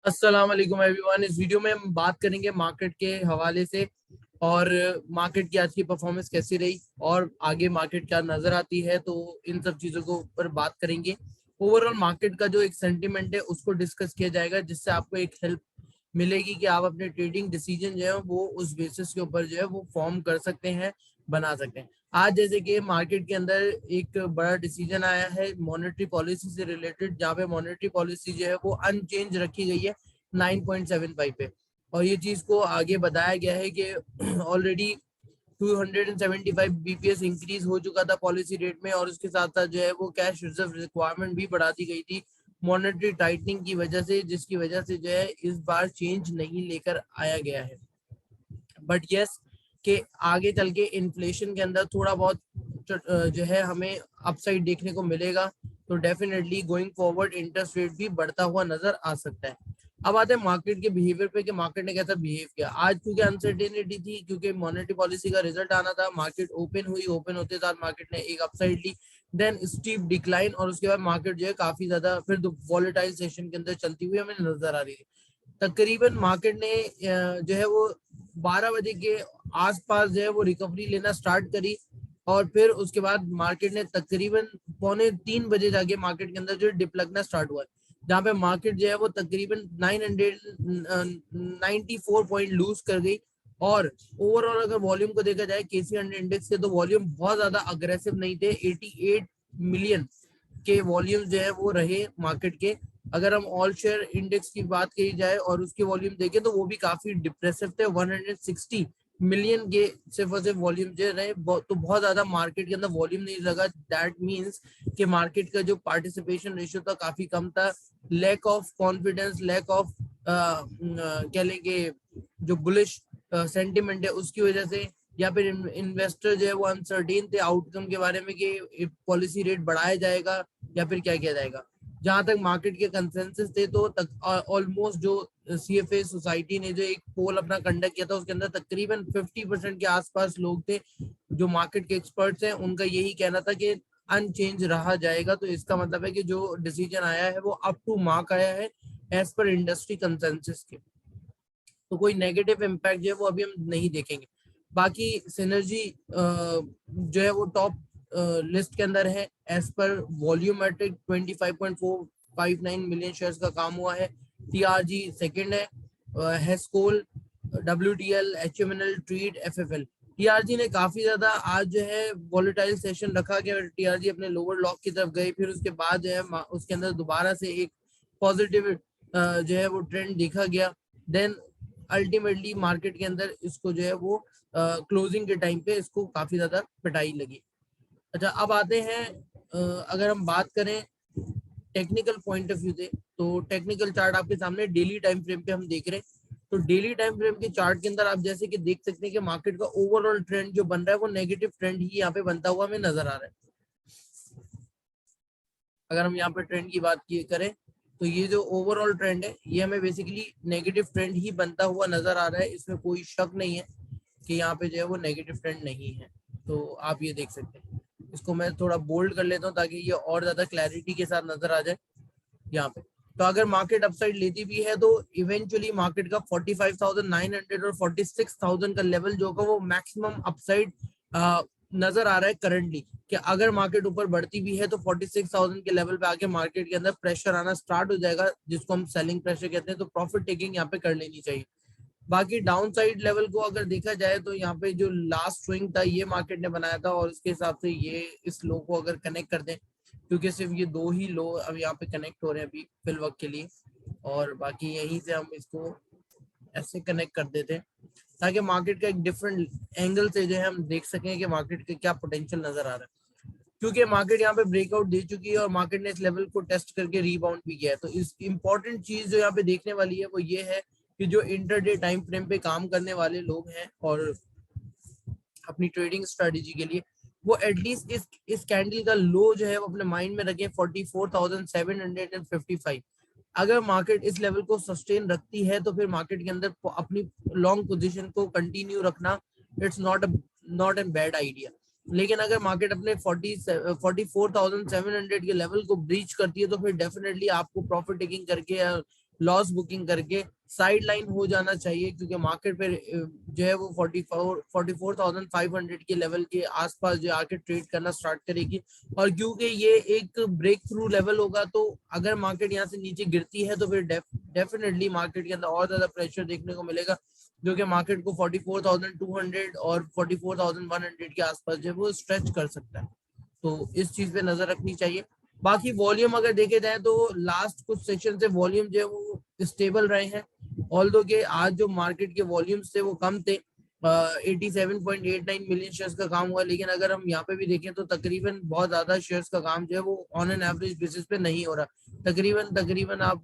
अस्सलाम वालेकुम एवरीवन। इस वीडियो में हम बात करेंगे मार्केट के हवाले से और मार्केट की आज की परफॉर्मेंस कैसी रही और आगे मार्केट क्या नजर आती है, तो इन सब चीजों के ऊपर बात करेंगे। ओवरऑल मार्केट का जो एक सेंटीमेंट है उसको डिस्कस किया जाएगा, जिससे आपको एक हेल्प मिलेगी कि आप अपने ट्रेडिंग डिसीजन जो है वो उस बेसिस के ऊपर जो है वो फॉर्म कर सकते हैं, बना सकते हैं। आज जैसे कि मार्केट के अंदर एक बड़ा डिसीजन आया है मॉनेटरी पॉलिसी से रिलेटेड, जहाँ पे मॉनेटरी पॉलिसी जो है वो अनचेंज रखी गई है 9.75 पे। और ये चीज को आगे बताया गया है कि ऑलरेडी 275 बीपीएस इंक्रीज हो चुका था पॉलिसी रेट में, और उसके साथ साथ जो है वो कैश रिजर्व रिक्वायरमेंट भी बढ़ा दी गई थी मॉनेटरी टाइटनिंग की वजह से, जिसकी वजह से जो है इस बार चेंज नहीं लेकर आया गया है। बट यस कि आगे चल के इन्फ्लेशन के अंदर थोड़ा बहुत जो है हमें अपसाइड देखने को मिलेगा, तो definitely going forward interest rate भी बढ़ता हुआ नजर आ सकता है। अब आते हैं मार्केट के बिहेवियर पे कि मार्केट ने कैसा बिहेव किया आज, क्योंकि अनसर्टेनिटी थी, क्योंकि मॉनेटरी पॉलिसी का रिजल्ट आना था। मार्केट ओपन हुई, ओपन होते साथ मार्केट ने एक अपसाइड ली, देन स्टीप डिक्लाइन, और उसके बाद मार्केट जो है काफी ज्यादा फिर वॉलेटाइल सेशन के अंदर चलती हुई हमें नजर आ रही है। तकरीबन मार्केट ने जो है वो 12 बजे के आसपास जो है वो रिकवरी लेना स्टार्ट करी, और फिर उसके बाद मार्केट ने तकरीबन 2:45 बजे जाके मार्केट के अंदर जो डिप लगना स्टार्ट हुआ, जहाँ पे मार्केट जो है वो तकरीबन 994 पॉइंट लूज कर गई। और ओवरऑल अगर वॉल्यूम को देखा जाए KC100 इंडेक्स के, तो वॉल्यूम बहुत ज्यादा अग्रेसिव नहीं थे। 88 मिलियन के वॉल्यूम जो है वो रहे मार्केट के। अगर हम ऑल शेयर इंडेक्स की बात की जाए और उसके वॉल्यूम देखें, तो वो भी काफी डिप्रेसिव थे। 160 मिलियन के सिर्फ और सिर्फ वॉल्यूम जो रहे, तो बहुत ज्यादा मार्केट के अंदर वॉल्यूम नहीं लगा। दैट मींस कि मार्केट का जो पार्टिसिपेशन रेशियो था काफी कम था। Lack of confidence, lack of कह लेंगे जो बुलिश सेंटिमेंट है उसकी वजह से, या फिर इन्वेस्टर जो है वो अनसर्टेन थे आउटकम के बारे में कि पॉलिसी रेट बढ़ाया जाएगा या फिर क्या किया जाएगा। जहां तक मार्केट के कंसेंसस थे, तो ऑलमोस्ट जो CFA सोसाइटी ने जो एक पोल अपना कंडक्ट किया था, उसके अंदर तकरीबन 50% के आसपास लोग थे जो मार्केट के एक्सपर्ट्स हैं, उनका यही कहना था कि अनचेंज रहा जाएगा। तो इसका मतलब है कि जो डिसीजन आया है वो अप टू मार्क आया है एज पर इंडस्ट्री कंसेंसस के। तो कोई नेगेटिव इम्पैक्ट जो है वो अभी हम नहीं देखेंगे। बाकी सिनर्जी जो है वो टॉप लिस्ट के अंदर है as per volumetric 25.459 million shares का काम हुआ है। TRG सेकंड है, Hascol, WTL, HMNL, treat, FFL। TRG ने काफी ज्यादा आज जो है वॉलेटाइल सेशन रखा कि TRG अपने लोअर लॉक की तरफ गई, फिर उसके बाद जो है उसके अंदर दोबारा से एक पॉजिटिव जो है वो ट्रेंड देखा गया। देन अल्टीमेटली मार्केट के अंदर इसको जो है वो क्लोजिंग के टाइम पे इसको काफी ज्यादा पिटाई लगी। अच्छा, अब आते हैं अगर हम बात करें टेक्निकल पॉइंट ऑफ व्यू से, तो टेक्निकल चार्ट आपके सामने डेली टाइम फ्रेम पे हम देख रहे हैं। तो डेली टाइम फ्रेम के चार्ट के अंदर आप जैसे कि देख सकते हैं कि मार्केट का ओवरऑल ट्रेंड जो बन रहा है वो नेगेटिव ट्रेंड ही यहाँ पे बनता हुआ हमें नजर आ रहा है। अगर हम यहाँ पे ट्रेंड की बात की करें, तो ये जो ओवरऑल ट्रेंड है ये हमें बेसिकली नेगेटिव ट्रेंड ही बनता हुआ नजर आ रहा है। इसमें कोई शक नहीं है कि यहाँ पे जो है वो नेगेटिव ट्रेंड नहीं है। तो आप ये देख सकते हैं। इसको मैं थोड़ा बोल्ड कर लेता हूँ ताकि ये और ज्यादा क्लैरिटी के साथ नजर आ जाए यहाँ पे। तो अगर मार्केट अपसाइड लेती भी है, तो इवेंचुअली मार्केट का 45,900 और 46,000 का लेवल जो होगा वो मैक्सिमम अपसाइड नजर आ रहा है करंटली। कि अगर मार्केट ऊपर बढ़ती भी है तो 46,000 के लेवल पे आके मार्केट के अंदर प्रेशर आना स्टार्ट हो जाएगा, जिसको हम सेलिंग प्रेशर कहते हैं। तो प्रॉफिट टेकिंग यहाँ पे कर लेनी चाहिए। बाकी डाउन साइड लेवल को अगर देखा जाए, तो यहाँ पे जो लास्ट स्विंग था ये मार्केट ने बनाया था, और उसके हिसाब से ये इस लो को अगर कनेक्ट कर दें, क्योंकि सिर्फ ये दो ही लो अब यहाँ पे कनेक्ट हो रहे हैं अभी फिल वक्त के लिए, और बाकी यहीं से हम इसको ऐसे कनेक्ट कर देते हैं ताकि मार्केट का एक डिफरेंट एंगल से जो है हम देख सकें कि मार्केट के क्या पोटेंशियल नजर आ रहा है। क्योंकि मार्केट यहाँ पे ब्रेकआउट दे चुकी है और मार्केट ने इस लेवल को टेस्ट करके रीबाउंड भी किया है। तो इस इंपॉर्टेंट चीज जो यहाँ पे देखने वाली है वो ये है कि जो इंटरडे टाइम फ्रेम पे काम करने वाले लोग हैं और अपनी ट्रेडिंग स्ट्रेटेजी के लिए, वो एटलीस्ट इस कैंडल का लो जो है वो अपने माइंड में रखें 44,755। अगर मार्केट इस लेवल को सस्टेन रखती है तो फिर मार्केट के अंदर अपनी लॉन्ग पोजीशन को कंटिन्यू रखना it's not an bad idea. लेकिन अगर मार्केट अपने 44,700 के लेवल को ब्रीच करती है, तो फिर डेफिनेटली आपको प्रॉफिट टेकिंग करके लॉस बुकिंग करके साइड लाइन हो जाना चाहिए, क्योंकि मार्केट पे जो है वो 44,500 के लेवल के आसपास जो आके ट्रेड करना स्टार्ट करेगी। और क्योंकि ये एक ब्रेक थ्रू लेवल होगा, तो अगर मार्केट यहाँ से नीचे गिरती है तो फिर डेफिनेटली मार्केट के अंदर और ज्यादा प्रेशर देखने को मिलेगा, जो कि मार्केट को 44,200 और 44,100 के आसपास जो है वो स्ट्रेच कर सकता है। तो इस चीज पे नजर रखनी चाहिए। बाकी वॉल्यूम अगर देखे जाए तो लास्ट कुछ सेशन से वॉल्यूम जो है वो स्टेबल रहे हैं, ऑल्दो के आज जो मार्केट के वॉल्यूम्स थे वो कम थे, 87.89 मिलियन शेयर्स का काम हुआ। लेकिन अगर हम यहाँ पे भी देखें तो तकरीबन बहुत ज्यादा शेयर्स का काम जो है वो ऑन एन एवरेज बेसिस पे नहीं हो रहा। तकरीबन तकरीबन आप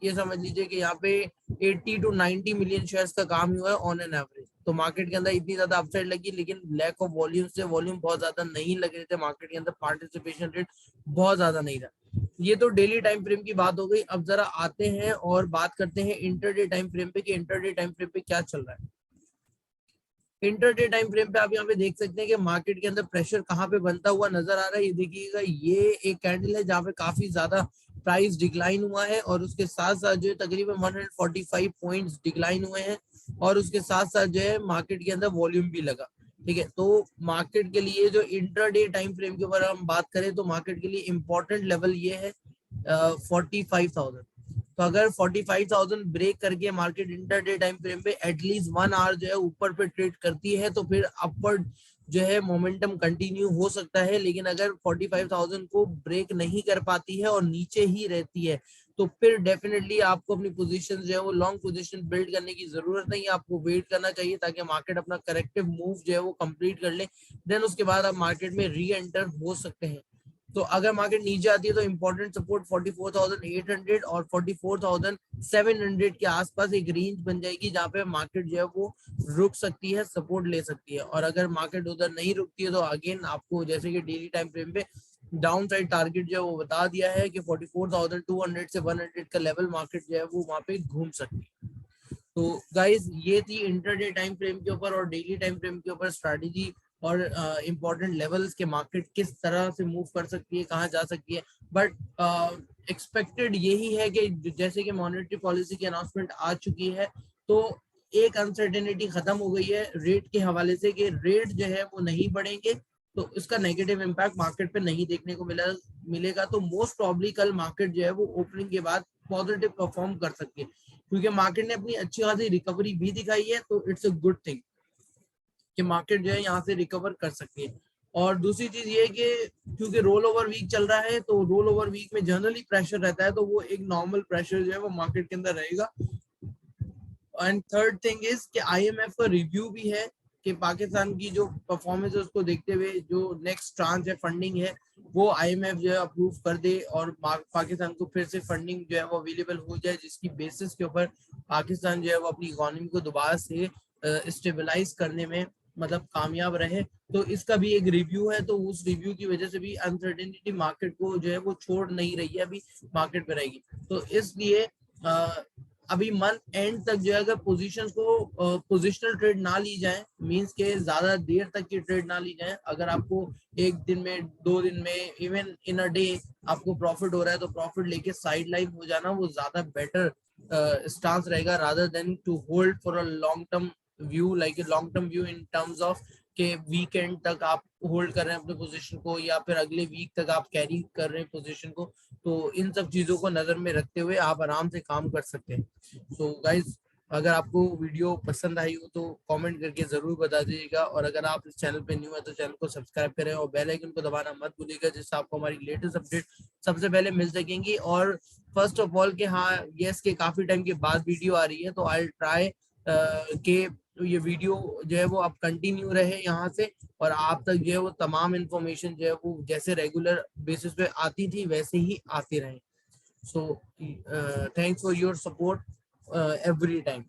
ये समझ लीजिए कि यहाँ पे 80 to 90 मिलियन शेयर्स का काम हुआ है ऑन एन एवरेज। तो मार्केट के अंदर इतनी ज्यादा अपसाइड लगी, लेकिन लैक ऑफ वॉल्यूम से वॉल्यूम बहुत ज्यादा नहीं लग रहे थे मार्केट के अंदर, पार्टिसिपेशन रेट बहुत ज्यादा नहीं रहा। ये तो डेली टाइम फ्रेम की बात हो गई। अब जरा आते हैं और बात करते हैं इंटरडे टाइम फ्रेम पे कि इंटरडे टाइम फ्रेम पे क्या चल रहा है। इंटरडे टाइम फ्रेम पे आप यहाँ पे देख सकते हैं कि मार्केट के अंदर प्रेशर कहाँ पे बनता हुआ नजर आ रहा है। ये देखिएगा, ये एक कैंडल है जहाँ पे काफी ज्यादा प्राइस डिक्लाइन हुआ है, और उसके साथ साथ जो है तकरीबन 145 पॉइंट्स डिक्लाइन हुए हैं, और उसके साथ साथ जो है मार्केट के अंदर वॉल्यूम भी लगा। ठीक है, तो मार्केट के लिए जो इंट्राडे टाइम फ्रेम के ऊपर हम बात करें तो मार्केट के लिए इंपॉर्टेंट लेवल ये है 45,000। तो अगर 45,000 ब्रेक करके मार्केट इंटरडे टाइम फ्रेम पे एटलीस्ट 1 आवर जो है ऊपर पे ट्रेड करती है तो फिर अपवर्ड जो है मोमेंटम कंटिन्यू हो सकता है। लेकिन अगर 45,000 को ब्रेक नहीं कर पाती है और नीचे ही रहती है तो फिर डेफिनेटली आपको अपनी पोजीशन जो है वो लॉन्ग पोजीशन बिल्ड करने की जरूरत नहीं है, आपको वेट करना चाहिए ताकि मार्केट अपना करेक्टिव मूव जो है वो कंप्लीट कर ले। देन उसके बाद आप मार्केट में री एंटर हो सकते हैं। तो अगर मार्केट नीचे आती है तो इंपॉर्टेंट सपोर्ट 44,800 और 44,700 के आसपास एक रेंज बन जाएगी, जहां पे मार्केट जो है वो रुक सकती है, सपोर्ट ले सकती है। और अगर मार्केट उधर नहीं रुकती है तो अगेन आपको जैसे कि डेली टाइम फ्रेम पे डाउन साइड टारगेट जो है वो बता दिया है कि 44,200 से 100 का लेवल मार्केट जो है वो वहां पे घूम सकती है। तो गाइज ये थी इंटरडे टाइम फ्रेम के ऊपर और डेली टाइम फ्रेम के ऊपर स्ट्रैटेजी और इम्पोर्टेंट लेवल्स के मार्केट किस तरह से मूव कर सकती है, कहाँ जा सकती है। बट एक्सपेक्टेड यही है कि जैसे कि मॉनेटरी पॉलिसी की अनाउंसमेंट आ चुकी है, तो एक अनसर्टेनिटी खत्म हो गई है रेट के हवाले से कि रेट जो है वो नहीं बढ़ेंगे, तो इसका नेगेटिव इम्पैक्ट मार्केट पे नहीं देखने को मिलेगा। तो मोस्ट प्रॉब्ली कल मार्केट जो है वो ओपनिंग के बाद पॉजिटिव परफॉर्म कर सकती है, क्योंकि मार्केट ने अपनी अच्छी खासी रिकवरी भी दिखाई है। तो इट्स अ गुड थिंग कि मार्केट जो है यहाँ से रिकवर कर सकती है। और दूसरी चीज ये है कि क्योंकि रोल ओवर वीक चल रहा है, तो रोल ओवर वीक में जनरली प्रेशर रहता है, तो वो एक नॉर्मल प्रेशर जो है वो मार्केट के अंदर रहेगा। एंड थर्ड थिंग इज कि आईएमएफ का रिव्यू भी है कि पाकिस्तान की जो परफॉर्मेंस है उसको देखते हुए जो नेक्स्ट ट्रांच है फंडिंग है वो आईएमएफ जो है अप्रूव कर दे और पाकिस्तान को फिर से फंडिंग जो है वो अवेलेबल हो जाए, जिसकी बेसिस के ऊपर पाकिस्तान जो है वो अपनी इकोनॉमी को दोबारा से स्टेबलाइज करने में मतलब कामयाब रहे। तो इसका भी एक रिव्यू है, तो उस रिव्यू की वजह से भी अनसर्टेनिटी मार्केट को जो है वो छोड़ नहीं रही है, अभी मार्केट पे रहेगी। तो इसलिए अभी मंथ एंड तक जो है अगर पोजीशंस को पोजिशनल ट्रेड ना ली जाए, मींस के ज्यादा देर तक की ट्रेड ना ली जाए, अगर आपको एक दिन में 2 दिन में इवन इन अ डे आपको प्रॉफिट हो रहा है तो प्रॉफिट लेके साइड लाइन हो जाना वो ज्यादा बेटर स्टांस रहेगा rather than to hold for a long term view, like long term view in terms of के वीकेंड तक आप होल्ड कर रहे हैं अपने पोजीशन को या फिर अगले वीक तक आप कैरी कर रहे हैं पोजीशन को। तो इन सब चीजों को नजर में रखते हुए आप आराम से काम कर सकते हैं। सो गाइज, अगर आपको वीडियो पसंद आई हो तो कमेंट करके जरूर बता दीजिएगा, और अगर आप इस चैनल पे न्यू है तो चैनल को सब्सक्राइब करें और बेल आइकन को दबाना मत भूलिएगा, जिससे आपको हमारी लेटेस्ट अपडेट सबसे पहले मिल सकेंगी। और फर्स्ट ऑफ ऑल कि हाँ यस के काफी टाइम के बाद वीडियो आ रही है, तो आई ट्राई के ये वीडियो जो है वो अब कंटिन्यू रहे यहाँ से और आप तक जो है वो तमाम इंफॉर्मेशन जो है वो जैसे रेगुलर बेसिस पे आती थी वैसे ही आती रहे। So thanks for your support every time.